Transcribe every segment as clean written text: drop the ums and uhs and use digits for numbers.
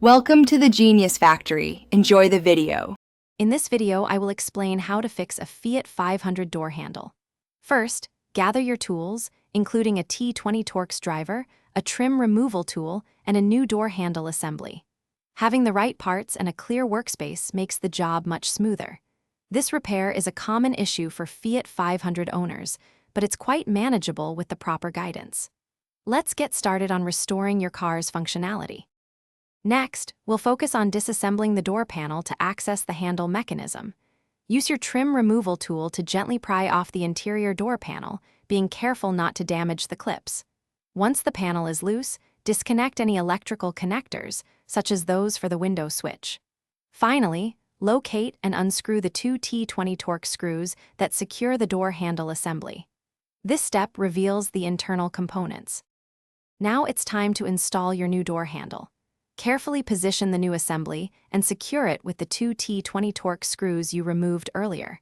Welcome to the Genius Factory. Enjoy the video. In this video, I will explain how to fix a Fiat 500 door handle. First, gather your tools, including a T20 Torx driver, a trim removal tool, and a new door handle assembly. Having the right parts and a clear workspace makes the job much smoother. This repair is a common issue for Fiat 500 owners, but it's quite manageable with the proper guidance. Let's get started on restoring your car's functionality. Next, we'll focus on disassembling the door panel to access the handle mechanism. Use your trim removal tool to gently pry off the interior door panel, being careful not to damage the clips. Once the panel is loose, disconnect any electrical connectors, such as those for the window switch. Finally, locate and unscrew the two T20 Torx screws that secure the door handle assembly. This step reveals the internal components. Now it's time to install your new door handle. Carefully position the new assembly and secure it with the two T20 Torx screws you removed earlier.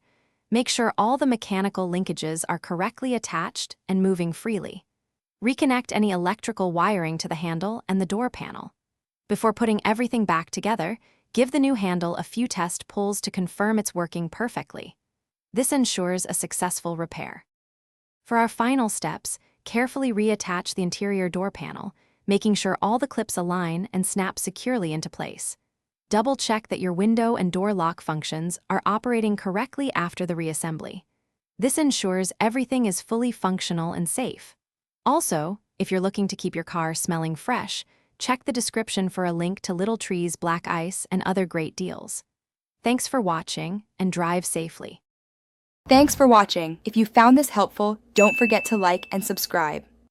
Make sure all the mechanical linkages are correctly attached and moving freely. Reconnect any electrical wiring to the handle and the door panel. Before putting everything back together, give the new handle a few test pulls to confirm it's working perfectly. This ensures a successful repair. For our final steps, carefully reattach the interior door panel, making sure all the clips align and snap securely into place. Double-check that your window and door lock functions are operating correctly after the reassembly. This ensures everything is fully functional and safe. Also, if you're looking to keep your car smelling fresh, check the description for a link to Little Tree's Black Ice and other great deals. Thanks for watching, and drive safely. Thanks for watching. If you found this helpful, don't forget to like and subscribe.